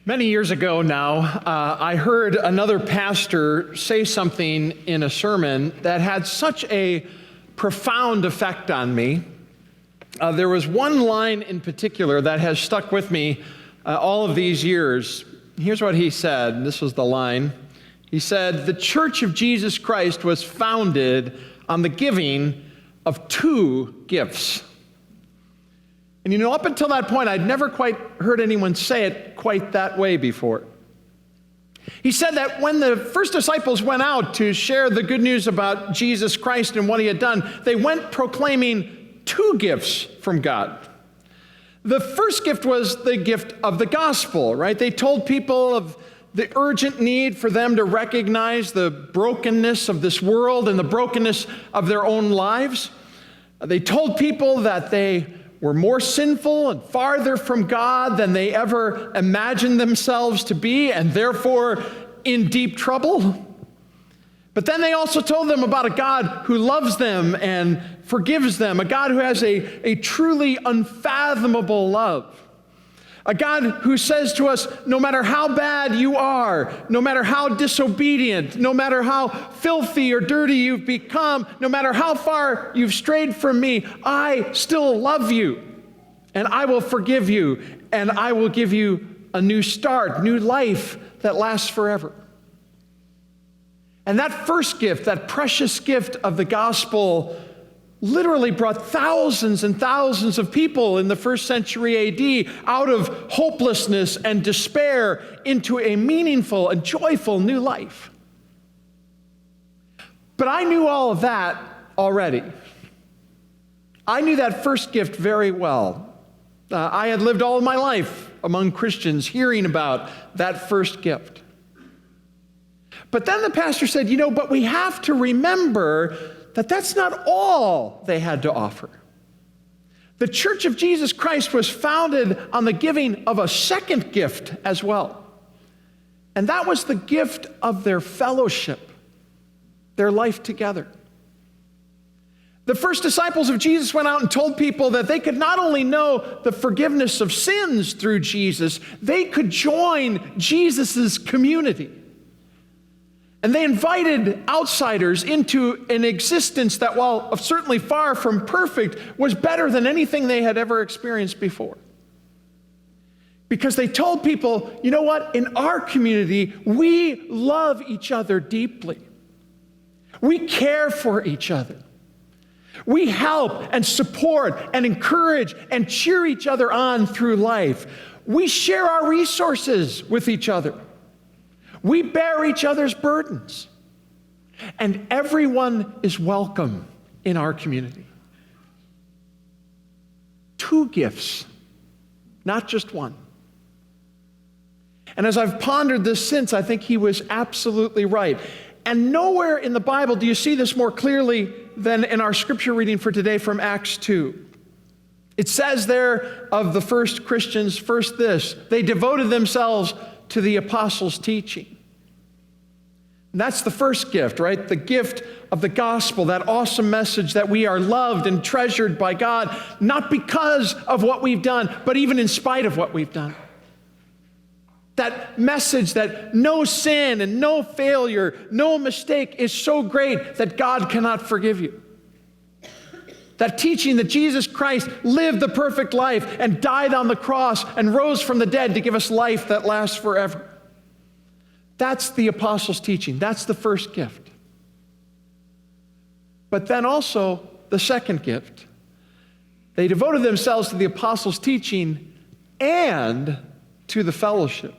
Many years ago now, I heard another pastor say something in a sermon that had such a profound effect on me. There was one line in particular that has stuck with me all of these years. Here's what he said. This was the line. He said, "The Church of Jesus Christ was founded on the giving of two gifts." And up until that point, I'd never quite heard anyone say it quite that way before. He said that when the first disciples went out to share the good news about Jesus Christ and what he had done, they went proclaiming two gifts from God. The first gift was the gift of the gospel, right? They told people of the urgent need for them to recognize the brokenness of this world and the brokenness of their own lives. They told people that they were more sinful and farther from God than they ever imagined themselves to be, and therefore in deep trouble. But then they also told them about a God who loves them and forgives them, a God who has a truly unfathomable love. A God who says to us, no matter how bad you are, no matter how disobedient, no matter how filthy or dirty you've become, no matter how far you've strayed from me, I still love you, and I will forgive you, and I will give you a new start, new life that lasts forever. And that first gift, that precious gift of the gospel, literally brought thousands and thousands of people in the first century AD out of hopelessness and despair into a meaningful and joyful new life. But I knew all of that already. I knew that first gift very well. I had lived all of my life among Christians hearing about that first gift. But then the pastor said, but we have to remember that that's not all they had to offer. The Church of Jesus Christ was founded on the giving of a second gift as well. And that was the gift of their fellowship, their life together. The first disciples of Jesus went out and told people that they could not only know the forgiveness of sins through Jesus, they could join Jesus' community. And they invited outsiders into an existence that, while certainly far from perfect, was better than anything they had ever experienced before. Because they told people, you know what? In our community, we love each other deeply. We care for each other. We help and support and encourage and cheer each other on through life. We share our resources with each other. We bear each other's burdens, and everyone is welcome in our community. Two gifts, not just one. And as I've pondered this since, I think he was absolutely right. And nowhere in the Bible do you see this more clearly than in our scripture reading for today from Acts 2. It says there of the first Christians, first this, they devoted themselves to the apostles' teaching. And that's the first gift, right? The gift of the gospel, that awesome message that we are loved and treasured by God, not because of what we've done, but even in spite of what we've done. That message that no sin and no failure, no mistake is so great that God cannot forgive you. That teaching that Jesus Christ lived the perfect life and died on the cross and rose from the dead to give us life that lasts forever. That's the apostles' teaching. That's the first gift. But then also the second gift. They devoted themselves to the apostles' teaching and to the fellowship.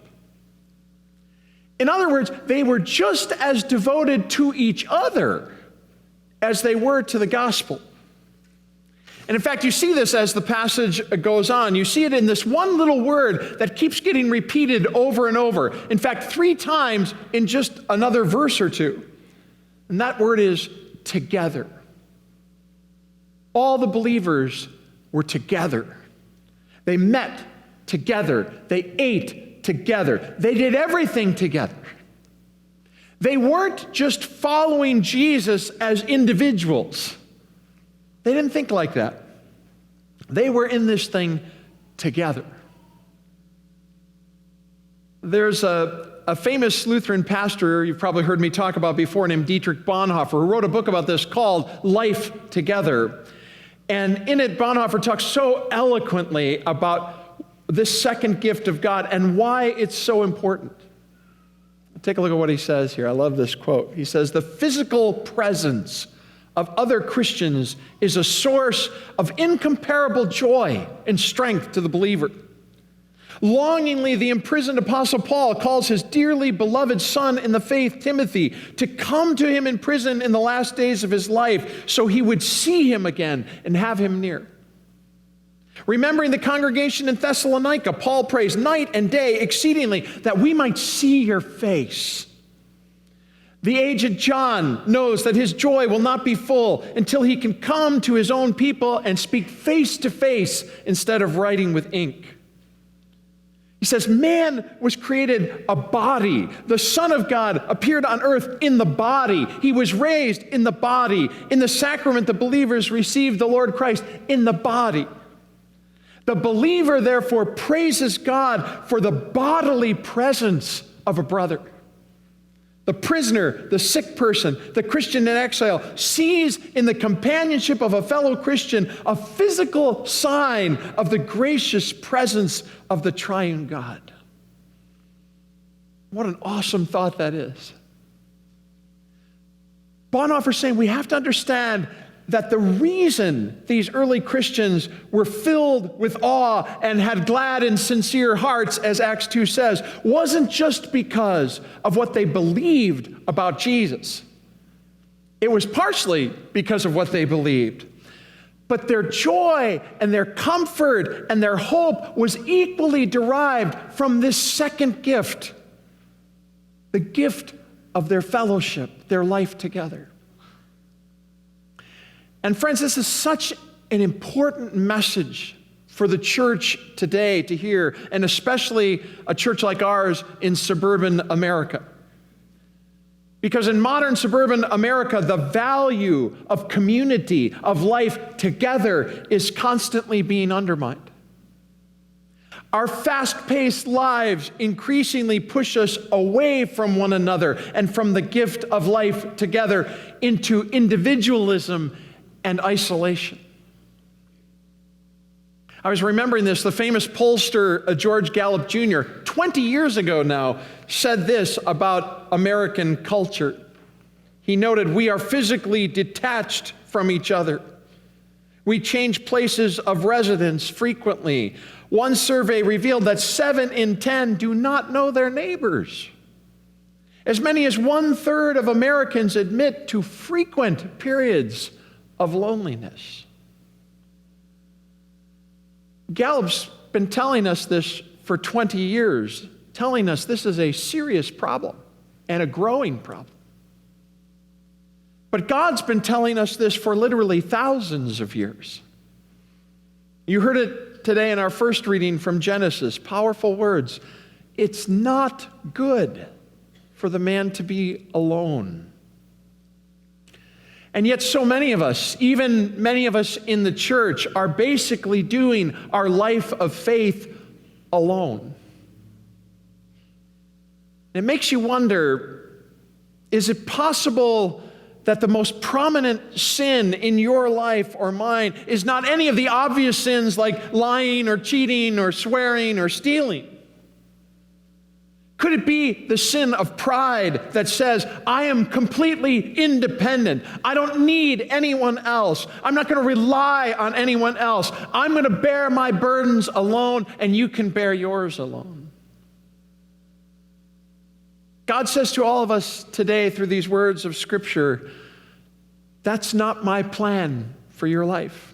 In other words, they were just as devoted to each other as they were to the gospel. And in fact, you see this as the passage goes on. You see it in this one little word that keeps getting repeated over and over. In fact, 3 times in just another verse or two. And that word is together. All the believers were together. They met together. They ate together. They did everything together. They weren't just following Jesus as individuals. They didn't think like that. They were in this thing together. There's a famous Lutheran pastor you've probably heard me talk about before named Dietrich Bonhoeffer, who wrote a book about this called Life Together. And in it, Bonhoeffer talks so eloquently about this second gift of God and why it's so important. Take a look at what he says here. I love this quote. He says, "The physical presence of other Christians is a source of incomparable joy and strength to the believer. Longingly, the imprisoned Apostle Paul calls his dearly beloved son in the faith, Timothy, to come to him in prison in the last days of his life so he would see him again and have him near. Remembering the congregation in Thessalonica, Paul prays night and day exceedingly that we might see your face. The aged John knows that his joy will not be full until he can come to his own people and speak face to face instead of writing with ink. He says, man was created a body. The Son of God appeared on earth in the body. He was raised in the body. In the sacrament, the believers received the Lord Christ in the body. The believer, therefore, praises God for the bodily presence of a brother. The prisoner, the sick person, the Christian in exile sees in the companionship of a fellow Christian a physical sign of the gracious presence of the triune God. What an awesome thought that is. Bonhoeffer is saying we have to understand that the reason these early Christians were filled with awe and had glad and sincere hearts, as Acts 2 says, wasn't just because of what they believed about Jesus. It was partially because of what they believed. But their joy and their comfort and their hope was equally derived from this second gift, the gift of their fellowship, their life together. And friends, this is such an important message for the church today to hear, and especially a church like ours in suburban America. Because in modern suburban America, the value of community, of life together, is constantly being undermined. Our fast-paced lives increasingly push us away from one another and from the gift of life together into individualism and isolation. I was remembering this. The famous pollster George Gallup Jr., 20 years ago now, said this about American culture. He noted, "We are physically detached from each other. We change places of residence frequently. One survey revealed that 7 in 10 do not know their neighbors. As many as 1/3 of Americans admit to frequent periods of loneliness." Gallup's been telling us this for 20 years, telling us this is a serious problem and a growing problem. But God's been telling us this for literally thousands of years. You heard it today in our first reading from Genesis, powerful words. It's not good for the man to be alone. And yet so many of us, even many of us in the church, are basically doing our life of faith alone. It makes you wonder, is it possible that the most prominent sin in your life or mine is not any of the obvious sins like lying or cheating or swearing or stealing? Could it be the sin of pride that says, I am completely independent. I don't need anyone else. I'm not going to rely on anyone else. I'm going to bear my burdens alone, and you can bear yours alone. God says to all of us today through these words of Scripture, that's not my plan for your life.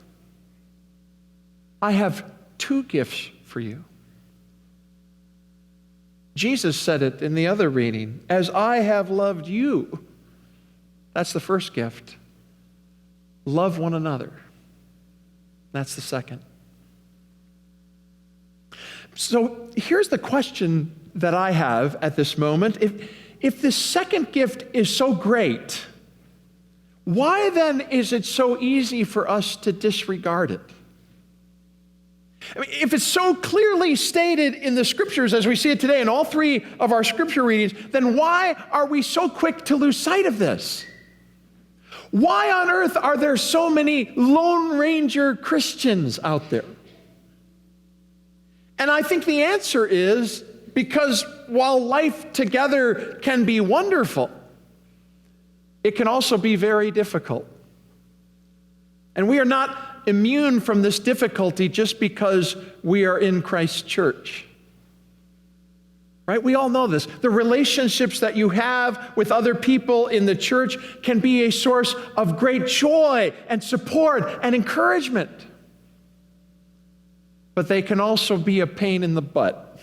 I have 2 gifts for you. Jesus said it in the other reading, as I have loved you. That's the first gift. Love one another. That's the second. So here's the question that I have at this moment. If this second gift is so great, why then is it so easy for us to disregard it? I mean, if it's so clearly stated in the scriptures as we see it today in all three of our scripture readings, then why are we so quick to lose sight of this? Why on earth are there so many Lone Ranger Christians out there? And I think the answer is because while life together can be wonderful, it can also be very difficult. And we are not immune from this difficulty just because we are in Christ's church. Right? We all know this. The relationships that you have with other people in the church can be a source of great joy and support and encouragement. But they can also be a pain in the butt.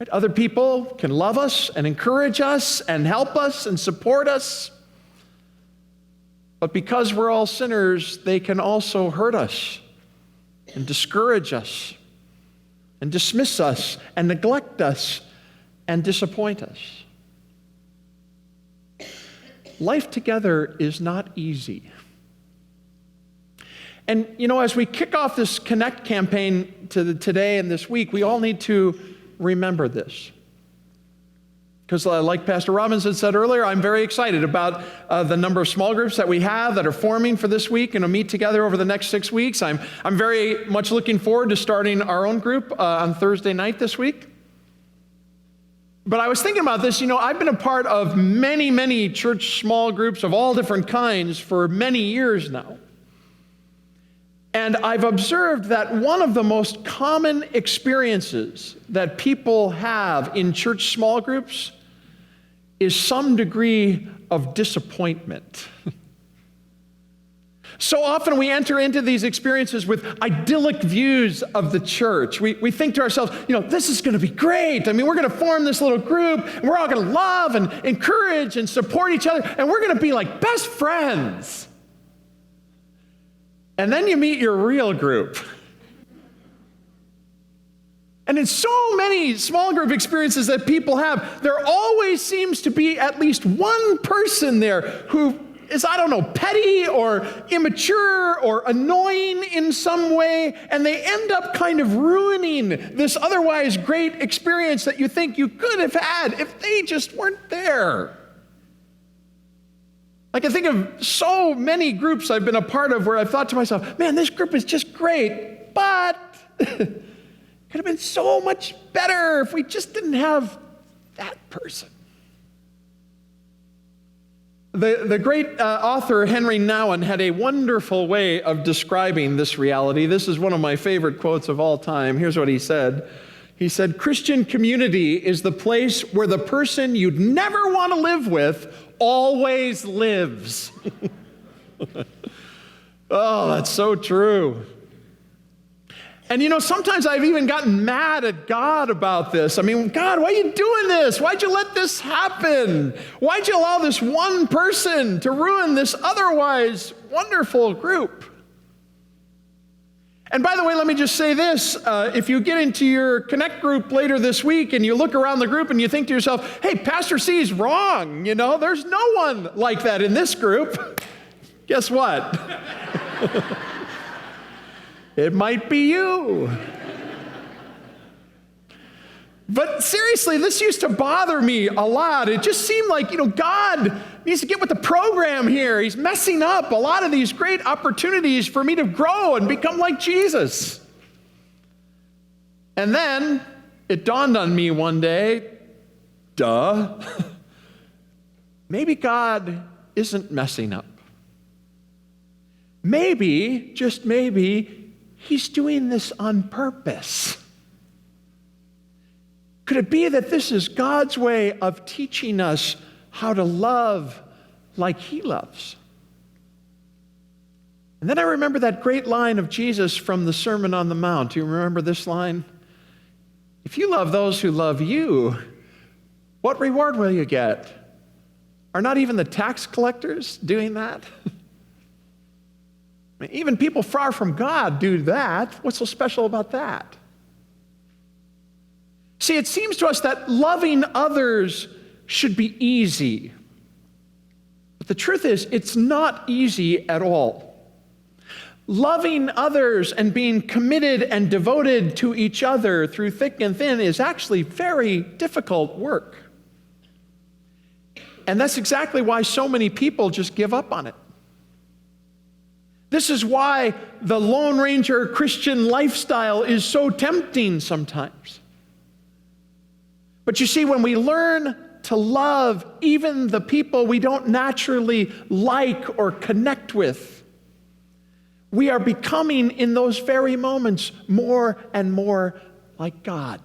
Right? Other people can love us and encourage us and help us and support us. But because we're all sinners, they can also hurt us and discourage us and dismiss us and neglect us and disappoint us. Life together is not easy. And, as we kick off this Connect campaign today and this week, we all need to remember this. Because like Pastor Robinson said earlier, I'm very excited about the number of small groups that we have that are forming for this week and will meet together over the next 6 weeks. I'm very much looking forward to starting our own group on Thursday night this week. But I was thinking about this, I've been a part of many, many church small groups of all different kinds for many years now. And I've observed that one of the most common experiences that people have in church small groups is some degree of disappointment. So often we enter into these experiences with idyllic views of the church. We think to ourselves, this is going to be great. I mean, we're going to form this little group, and we're all going to love and encourage and support each other, and we're going to be like best friends. And then you meet your real group. And in so many small group experiences that people have, there always seems to be at least one person there who is, petty or immature or annoying in some way, and they end up kind of ruining this otherwise great experience that you think you could have had if they just weren't there. I can think of so many groups I've been a part of where I've thought to myself, man, this group is just great, but could have been so much better if we just didn't have that person. The great author Henry Nouwen had a wonderful way of describing this reality. This is one of my favorite quotes of all time. Here's what he said. He said, "Christian community is the place where the person you'd never want to live with always lives." Oh, that's so true. And sometimes I've even gotten mad at God about this. I mean, God, why are you doing this? Why'd you let this happen? Why'd you allow this one person to ruin this otherwise wonderful group? And by the way, let me just say this. If you get into your Connect group later this week and you look around the group and you think to yourself, hey, Pastor C is wrong. There's no one like that in this group. Guess what? It might be you. But seriously, this used to bother me a lot. It just seemed like, God needs to get with the program here. He's messing up a lot of these great opportunities for me to grow and become like Jesus. And then it dawned on me one day, maybe God isn't messing up. Maybe, just maybe, He's doing this on purpose. Could it be that this is God's way of teaching us how to love like He loves? And then I remember that great line of Jesus from the Sermon on the Mount. Do you remember this line? If you love those who love you, what reward will you get? Are not even the tax collectors doing that? I mean, even people far from God do that. What's so special about that? See, it seems to us that loving others should be easy. But the truth is, it's not easy at all. loving others and being committed and devoted to each other through thick and thin is actually very difficult work. And that's exactly why so many people just give up on it. This is why the Lone Ranger Christian lifestyle is so tempting sometimes. But you see, when we learn to love even the people we don't naturally like or connect with, we are becoming, in those very moments, more and more like God.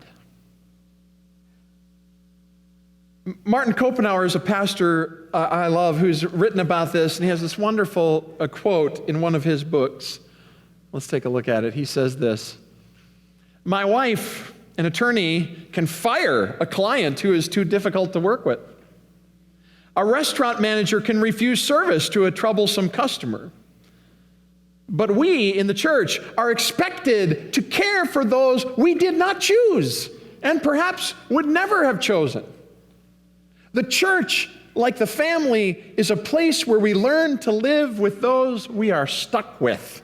Martin Kopenhauer is a pastor I love who's written about this, and he has this wonderful quote in one of his books. Let's take a look at it. He says this: "My wife, an attorney, can fire a client who is too difficult to work with. A restaurant manager can refuse service to a troublesome customer. But we in the church are expected to care for those we did not choose and perhaps would never have chosen. The church, like the family, is a place where we learn to live with those we are stuck with.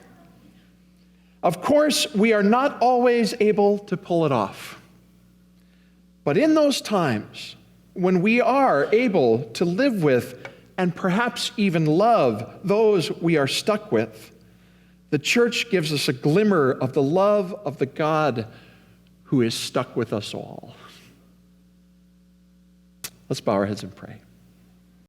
Of course, we are not always able to pull it off. But in those times when we are able to live with and perhaps even love those we are stuck with, the church gives us a glimmer of the love of the God who is stuck with us all." Let's bow our heads and pray.